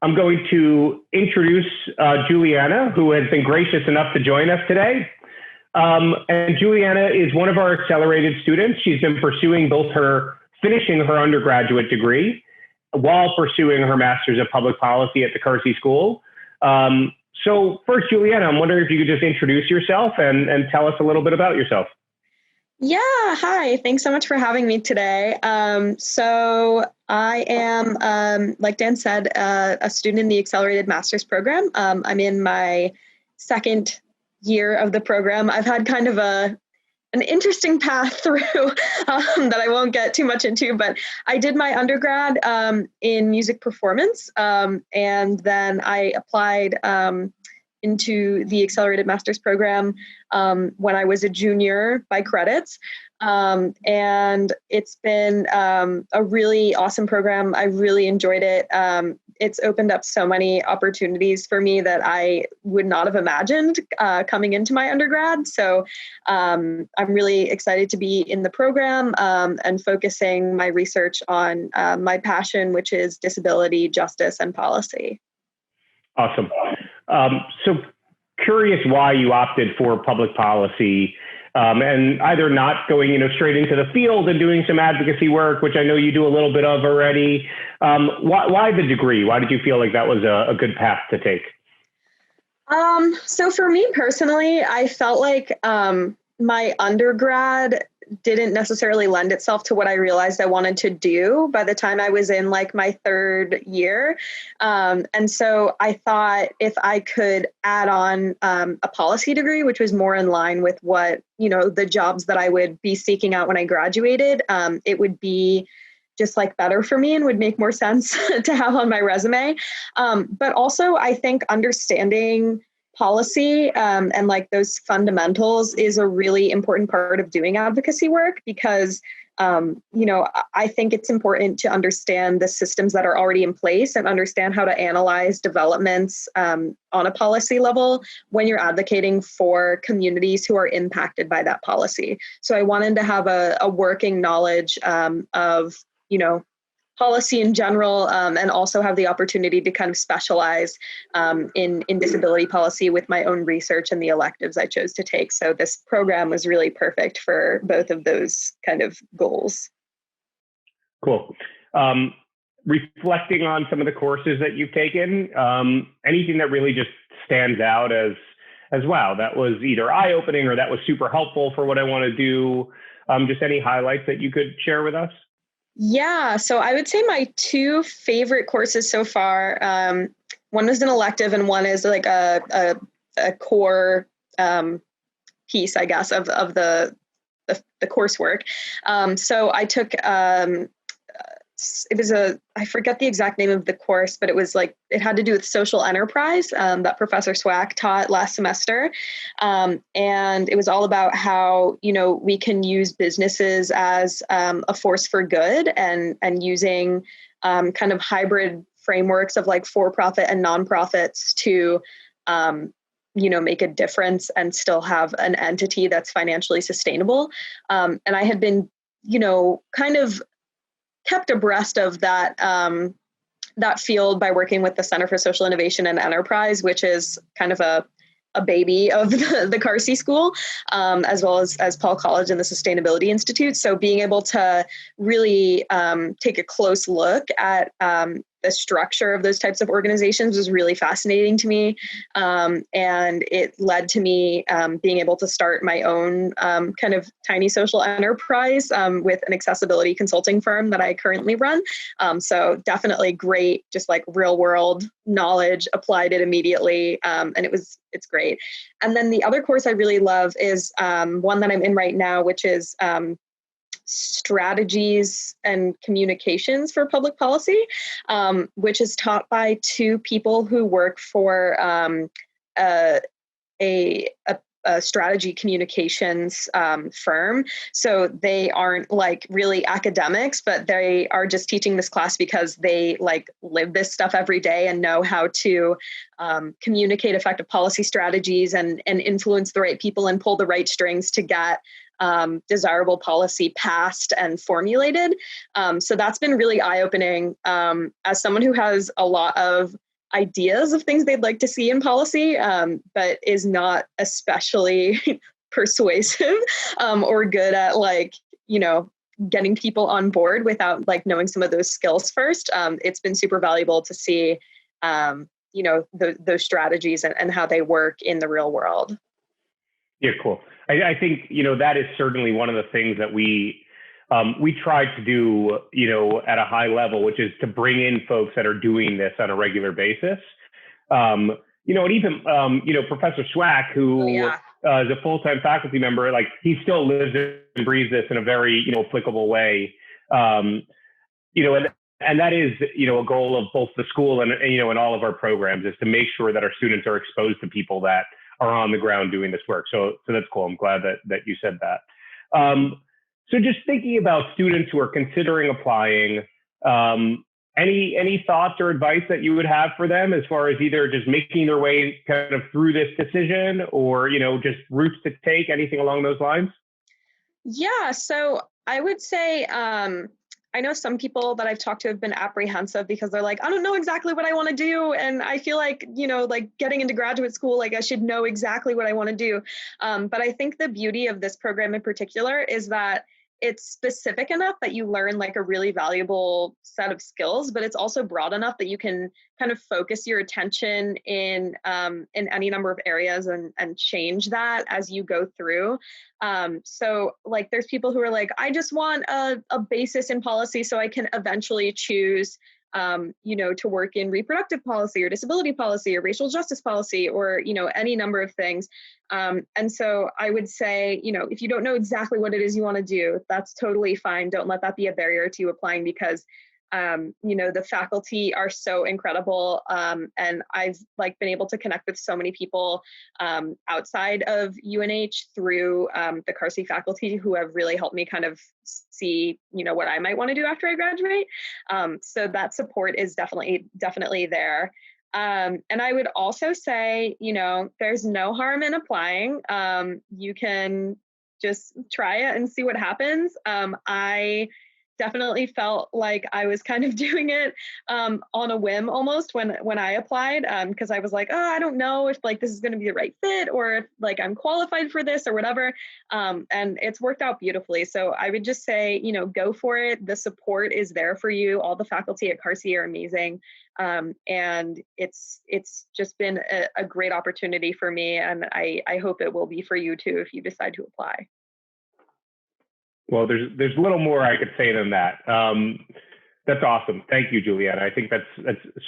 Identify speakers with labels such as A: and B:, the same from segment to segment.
A: I'm going to introduce Juliana, who has been gracious enough to join us today. And Juliana is one of our accelerated students. She's been pursuing finishing her undergraduate degree while pursuing her master's of public policy at the Carsey School. So first, Juliana, I'm wondering if you could just introduce yourself and tell us a little bit about yourself.
B: Yeah, hi. Thanks so much for having me today. So I am, like Dan said, a student in the Accelerated Master's program. I'm in my second year of the program. I've had kind of an interesting path through that I won't get too much into, but I did my undergrad in music performance, and then I applied into the Accelerated Master's program when I was a junior by credits. And it's been a really awesome program. I really enjoyed it. It's opened up so many opportunities for me that I would not have imagined coming into my undergrad. So I'm really excited to be in the program and focusing my research on my passion, which is disability, justice, and policy.
A: Awesome. So curious why you opted for public policy and either not going straight into the field and doing some advocacy work, which I know you do a little bit of already. Why the degree? Why did you feel like that was a good path to take?
B: So for me personally, I felt like my undergrad didn't necessarily lend itself to what I realized I wanted to do by the time I was in like my third year. And so I thought if I could add on a policy degree, which was more in line with what, the jobs that I would be seeking out when I graduated, it would be just like better for me and would make more sense to have on my resume. But also I think understanding policy and like those fundamentals is a really important part of doing advocacy work because, I think it's important to understand the systems that are already in place and understand how to analyze developments on a policy level when you're advocating for communities who are impacted by that policy. So I wanted to have a working knowledge of, policy in general, and also have the opportunity to kind of specialize in disability policy with my own research and the electives I chose to take. So this program was really perfect for both of those kind of goals.
A: Cool. Reflecting on some of the courses that you've taken, anything that really just stands out as wow, that was either eye-opening or that was super helpful for what I want to do? Just any highlights that you could share with us?
B: Yeah, so I would say my two favorite courses so far, one is an elective and one is like a core piece, I guess, of the coursework. So I took, it was I forget the exact name of the course, but it was like, it had to do with social enterprise that Professor Swack taught last semester. And it was all about how, we can use businesses as a force for good and using kind of hybrid frameworks of like for-profit and nonprofits to, make a difference and still have an entity that's financially sustainable. And I had been, kind of kept abreast of that that field by working with the Center for Social Innovation and Enterprise, which is kind of a baby of the Carsey School, as well as Paul College and the Sustainability Institute. So being able to really take a close look at the structure of those types of organizations was really fascinating to me. And it led to me being able to start my own kind of tiny social enterprise with an accessibility consulting firm that I currently run. So definitely great, just like real world knowledge, applied it immediately. And it's great. And then the other course I really love is one that I'm in right now, which is strategies and communications for public policy, which is taught by two people who work for a strategy communications firm. So they aren't like really academics, but they are just teaching this class because they like live this stuff every day and know how to communicate effective policy strategies and influence the right people and pull the right strings to get desirable policy passed and formulated. So that's been really eye-opening. As someone who has a lot of ideas of things they'd like to see in policy, but is not especially persuasive or good at getting people on board without knowing some of those skills first. It's been super valuable to see those strategies and how they work in the real world.
A: Yeah, cool. I think, that is certainly one of the things that we tried to do, at a high level, which is to bring in folks that are doing this on a regular basis. And even, Professor Schwack, who is a full-time faculty member, he still lives and breathes this in a very, applicable way. And that is, a goal of both the school and all of our programs, is to make sure that our students are exposed to people that are on the ground doing this work. So that's cool. I'm glad that you said that. So just thinking about students who are considering applying, any thoughts or advice that you would have for them as far as either just making their way kind of through this decision or, just routes to take, anything along those lines?
B: Yeah, so I would say, I know some people that I've talked to have been apprehensive because they're like, I don't know exactly what I want to do. And I feel like, getting into graduate school, I should know exactly what I want to do. But I think the beauty of this program in particular is that it's specific enough that you learn a really valuable set of skills, but it's also broad enough that you can kind of focus your attention in any number of areas and change that as you go through. So there's people who are like, I just want a basis in policy so I can eventually choose to work in reproductive policy or disability policy or racial justice policy or, any number of things. And so I would say, if you don't know exactly what it is you want to do, that's totally fine. Don't let that be a barrier to you applying because, the faculty are so incredible. And I've been able to connect with so many people outside of UNH through the Carsey faculty who have really helped me kind of see, what I might want to do after I graduate. So that support is definitely there. And I would also say, there's no harm in applying. You can just try it and see what happens. I definitely felt like I was kind of doing it on a whim almost when I applied, because I was like, oh, I don't know if this is going to be the right fit or if I'm qualified for this or whatever. And it's worked out beautifully. So I would just say, go for it. The support is there for you. All the faculty at Carsey are amazing. And it's just been a great opportunity for me. And I hope it will be for you too, if you decide to apply.
A: Well, there's a little more I could say than that. That's awesome. Thank you, Juliana. I think that's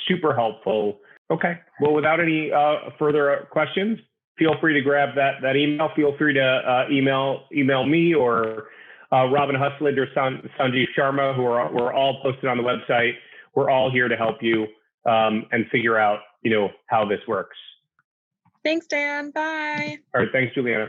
A: super helpful. Okay. Well, without any further questions, feel free to grab that email. Feel free to email me or Robin Husland or Sanjeev Sharma, who are all posted on the website. We're all here to help you and figure out, how this works.
B: Thanks, Dan. Bye.
A: All right. Thanks, Juliana.